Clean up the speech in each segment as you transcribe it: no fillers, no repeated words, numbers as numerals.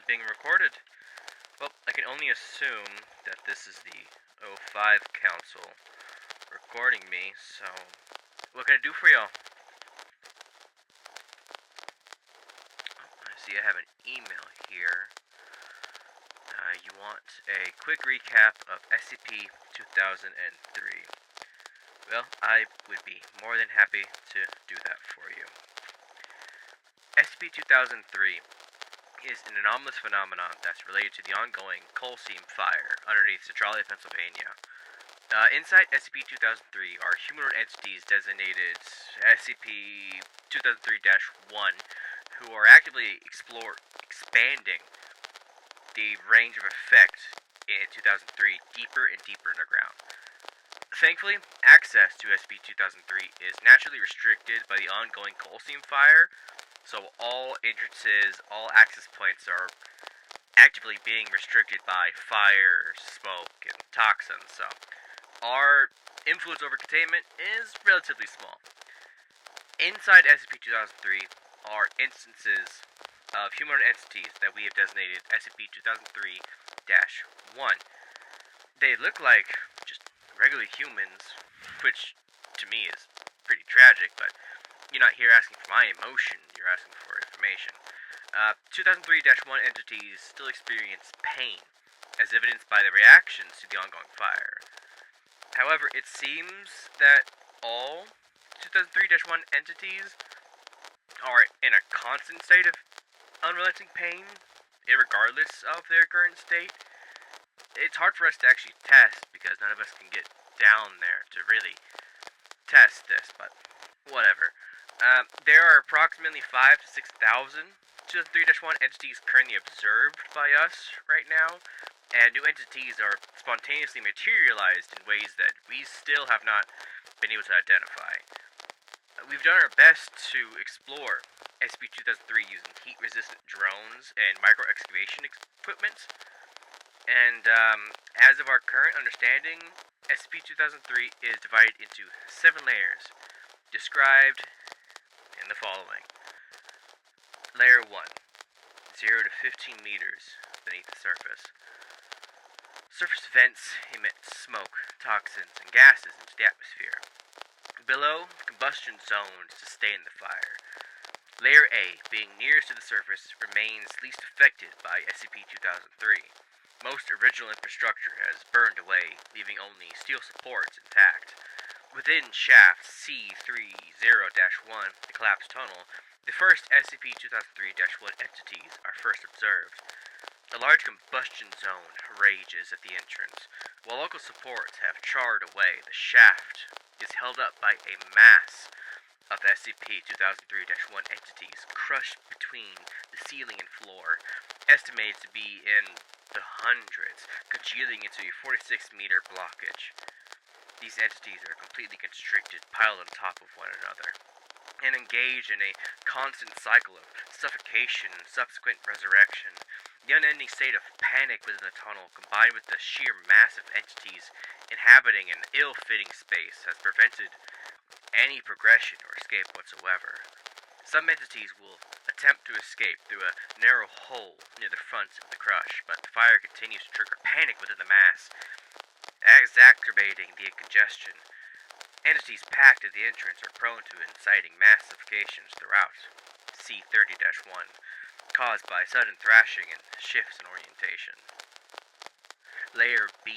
is being recorded. Well, I can only assume that this is the O5 Council recording me, so what can I do for y'all? I see I have an email here. You want a quick recap of SCP-2003. Well, I would be more than happy to do that for you. SCP-2003 is an anomalous phenomenon that's related to the ongoing coal seam fire underneath Centralia, Pennsylvania. Inside SCP-2003 are humanoid entities designated SCP-2003-1 who are actively expanding the range of effect in 2003 deeper and deeper underground. Thankfully, access to SCP-2003 is naturally restricted by the ongoing coal seam fire, so all entrances, all access points are actively being restricted by fire, smoke, and toxins, so our influence over containment is relatively small. Inside SCP-2003 are instances of humanoid entities that we have designated SCP-2003-1. They look like just regular humans, which to me is pretty tragic, but you're not here asking for my emotion, you're asking for information. 2003-1 entities still experience pain, as evidenced by the reactions to the ongoing fire. However, it seems that all 2003-1 entities are in a constant state of unrelenting pain, irregardless of their current state. It's hard for us to actually test, because none of us can get down there to really test this, but whatever. There are approximately 5,000 to 6,000 2003-1 entities currently observed by us right now, and new entities are spontaneously materialized in ways that we still have not been able to identify. We've done our best to explore SCP-2003 using heat-resistant drones and micro-excavation equipment, and as of our current understanding, SCP-2003 is divided into 7 layers, described in the following. Layer 1, 0 to 15 meters beneath the surface. Surface vents emit smoke, toxins, and gases into the atmosphere. Below, combustion zones sustain the fire. Layer A, being nearest to the surface, remains least affected by SCP-2003. Most original infrastructure has burned away, leaving only steel supports intact. Within shaft C30-1, the collapsed tunnel, the first SCP-2003-1 entities are first observed. A large combustion zone rages at the entrance. While local supports have charred away, the shaft is held up by a mass of SCP-2003-1 entities crushed between the ceiling and floor, estimated to be in the hundreds, congealing into a 46-meter blockage. These entities are completely constricted, piled on top of one another, and engage in a constant cycle of suffocation and subsequent resurrection. The unending state of panic within the tunnel, combined with the sheer mass of entities inhabiting an ill-fitting space, has prevented any progression or escape whatsoever. Some entities will attempt to escape through a narrow hole near the front of the crush, but the fire continues to trigger panic within the mass, exacerbating the congestion. Entities packed at the entrance are prone to inciting mass suffocations throughout C30-1, caused by sudden thrashing and shifts in orientation. Layer B,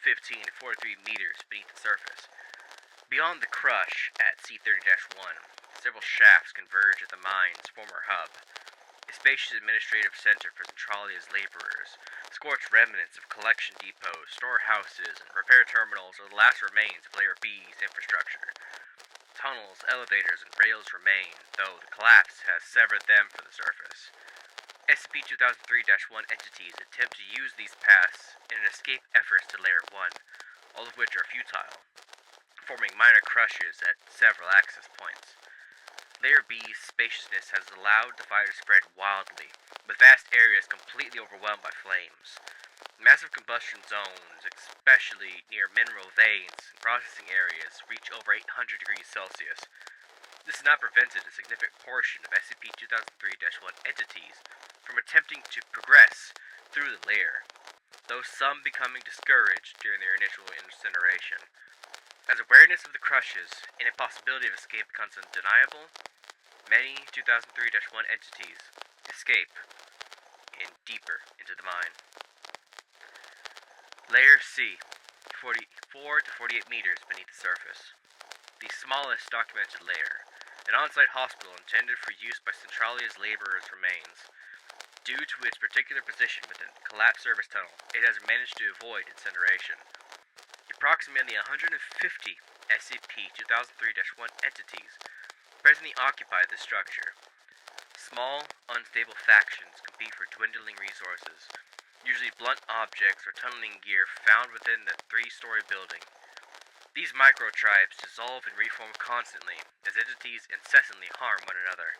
15 to 43 meters beneath the surface. Beyond the crush at C30-1, several shafts converge at the mine's former hub, a spacious administrative center for Centralia's laborers. Scorched remnants of collection depots, storehouses, and repair terminals are the last remains of Layer B's infrastructure. Tunnels, elevators, and rails remain, though the collapse has severed them from the surface. SCP-2003-1 entities attempt to use these paths in an escape efforts to Layer 1, all of which are futile, forming minor crushes at several access points. Layer B's spaciousness has allowed the fire to spread wildly, with vast areas completely overwhelmed by flames. Massive combustion zones, especially near mineral veins and processing areas, reach over 800 degrees Celsius. This has not prevented a significant portion of SCP-2003-1 entities from attempting to progress through the layer, though some becoming discouraged during their initial incineration. As awareness of the crushes and impossibility of escape becomes undeniable, many 2003-1 entities escape and deeper into the mine. Layer C, 44 to 48 meters beneath the surface. The smallest documented layer, an on-site hospital intended for use by Centralia's laborers remains. Due to its particular position within the collapsed service tunnel, it has managed to avoid incineration. Approximately 150 SCP-2003-1 entities presently occupy this structure. Small, unstable factions compete for dwindling resources, usually blunt objects or tunneling gear found within the three-story building. These micro-tribes dissolve and reform constantly, as entities incessantly harm one another.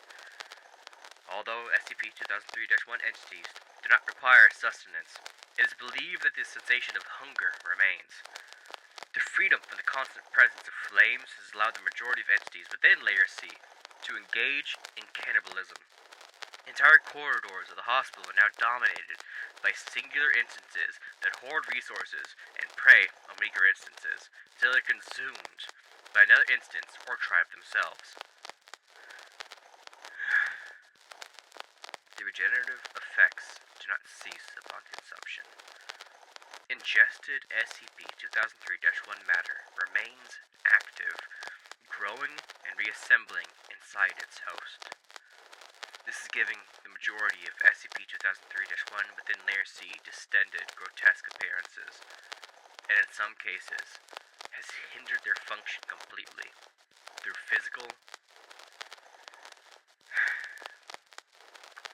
Although SCP-2003-1 entities do not require sustenance, it is believed that the sensation of hunger remains. The freedom from the constant presence of flames has allowed the majority of entities within Layer C to engage in cannibalism. Entire corridors of the hospital are now dominated by singular instances that hoard resources and prey on weaker instances until they're consumed by another instance or tribe themselves. The regenerative effects do not cease upon consumption. Ingested SCP-2003-1 matter remains active, growing and reassembling inside its host. This is giving the majority of SCP-2003-1 within Layer C distended, grotesque appearances, and in some cases has hindered their function completely through physical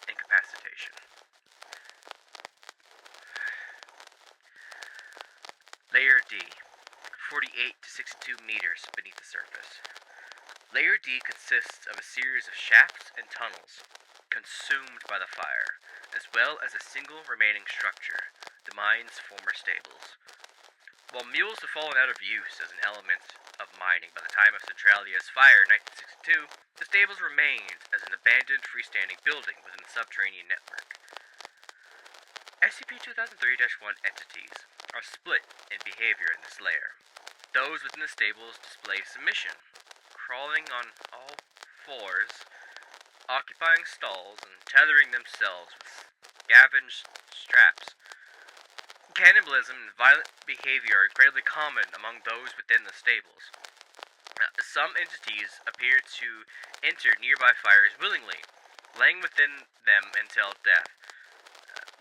incapacitation. Layer D, 48 to 62 meters beneath the surface. Layer D consists of a series of shafts and tunnels consumed by the fire, as well as a single remaining structure, the mine's former stables. While mules have fallen out of use as an element of mining by the time of Centralia's fire in 1962, the stables remained as an abandoned freestanding building within the subterranean network. SCP-2003-1 entities are split in behavior in this layer. Those within the stables display submission, crawling on all fours, occupying stalls, and tethering themselves with scavenged straps. Cannibalism and violent behavior are greatly common among those within the stables. Some entities appear to enter nearby fires willingly, laying within them until death.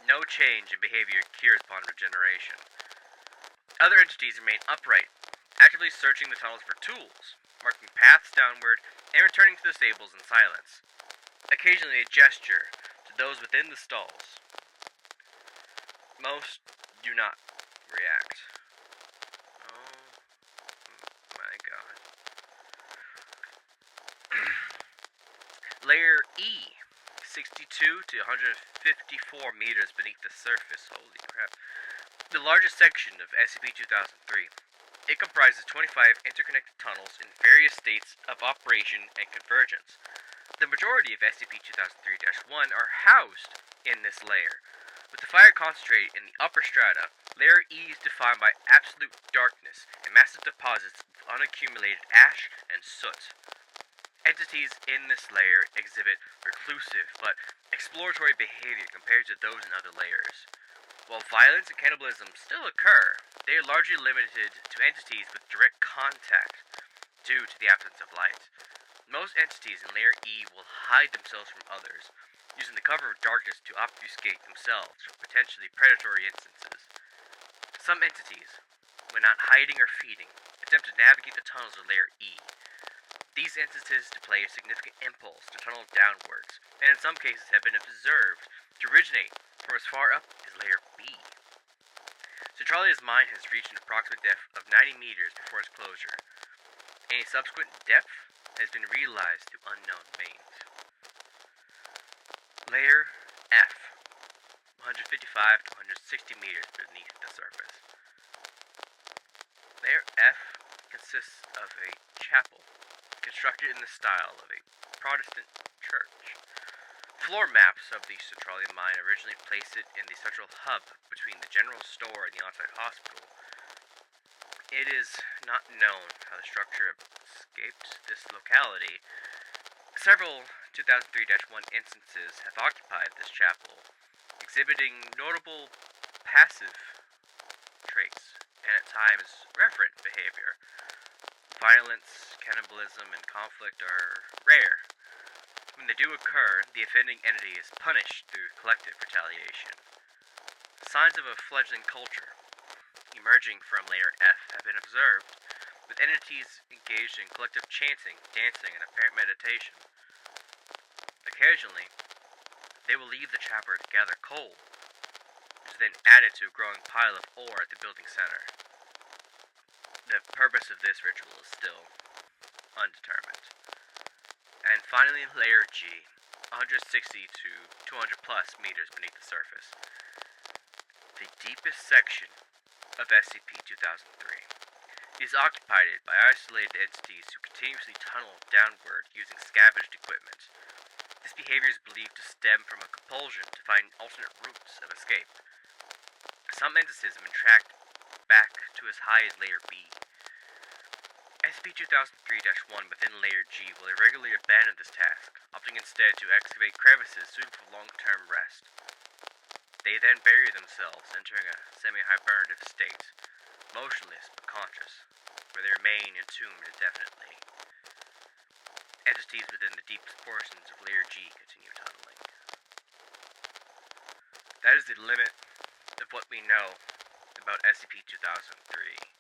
No change in behavior occurs upon regeneration. Other entities remain upright, actively searching the tunnels for tools, marking paths downward, and returning to the stables in silence. Occasionally a gesture to those within the stalls. Most do not react. Oh my god. Layer E, 62 to 154 meters beneath the surface. Holy crap. The largest section of SCP-2003. It comprises 25 interconnected tunnels in various states of operation and convergence. The majority of SCP-2003-1 are housed in this layer. With the fire concentrated in the upper strata, Layer E is defined by absolute darkness and massive deposits of unaccumulated ash and soot. Entities in this layer exhibit reclusive but exploratory behavior compared to those in other layers. While violence and cannibalism still occur, they are largely limited to entities with direct contact due to the absence of light. Most entities in Layer E will hide themselves from others, using the cover of darkness to obfuscate themselves from potentially predatory instances. Some entities, when not hiding or feeding, attempt to navigate the tunnels of Layer E. These instances display a significant impulse to tunnel downwards, and in some cases have been observed to originate from as far up as Layer B. Centralia's mine has reached an approximate depth of 90 meters before its closure. Any subsequent depth has been realized through unknown means. Layer F, 155 to 160 meters beneath the surface. Layer F consists of a chapel constructed in the style of a Protestant church. Floor maps of the Centralium mine originally placed it in the central hub between the general store and the on-site hospital. It is not known how the structure escaped this locality. Several 2003-1 instances have occupied this chapel, exhibiting notable passive traits and at times reverent behavior. Violence, cannibalism, and conflict are rare. When they do occur, the offending entity is punished through collective retaliation. Signs of a fledgling culture emerging from Layer F have been observed, with entities engaged in collective chanting, dancing, and apparent meditation. Occasionally, they will leave the chapel to gather coal, which is then added to a growing pile of ore at the building center. The purpose of this ritual is still undetermined. And finally, Layer G, 160 to 200 plus meters beneath the surface. The deepest section of SCP-2003 is occupied by isolated entities who continuously tunnel downward using scavenged equipment. This behavior is believed to stem from a compulsion to find alternate routes of escape. Some entities have been tracked back to as high as Layer B. SCP-2003-1 within Layer G will irregularly abandon this task, opting instead to excavate crevices suitable for long-term rest. They then bury themselves, entering a semi-hibernative state, motionless but conscious, where they remain entombed indefinitely. Entities within the deepest portions of Layer G continue tunneling. That is the limit of what we know about SCP-2003.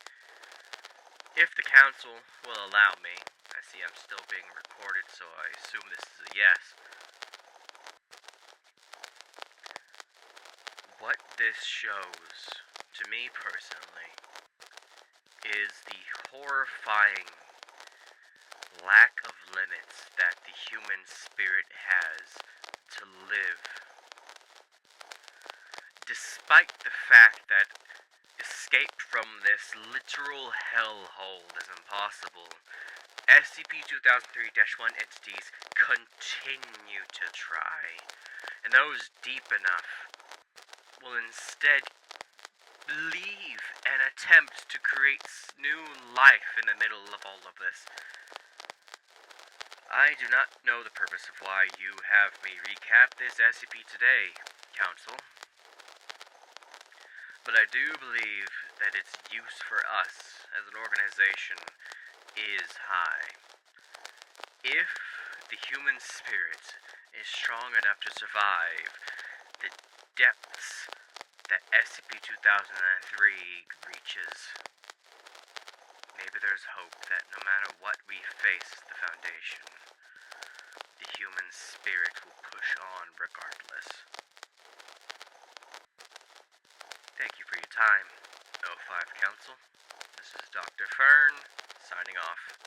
If the Council will allow me, I see I'm still being recorded, so I assume this is a yes. What this shows, to me personally, is the horrifying lack of limits that the human spirit has to live. Despite the fact that escape from this literal hellhole is impossible, SCP-2003-1 entities continue to try, and those deep enough will instead leave and attempt to create new life in the middle of all of this. I do not know the purpose of why you have me recap this SCP today, Council, but I do believe that its use for us as an organization is high. If the human spirit is strong enough to survive the depths that SCP-2003 reaches, maybe there's hope that no matter what we face the Foundation, the human spirit will push on regardless. Thank you for your time, O5 Council. This is Dr. Fern, signing off.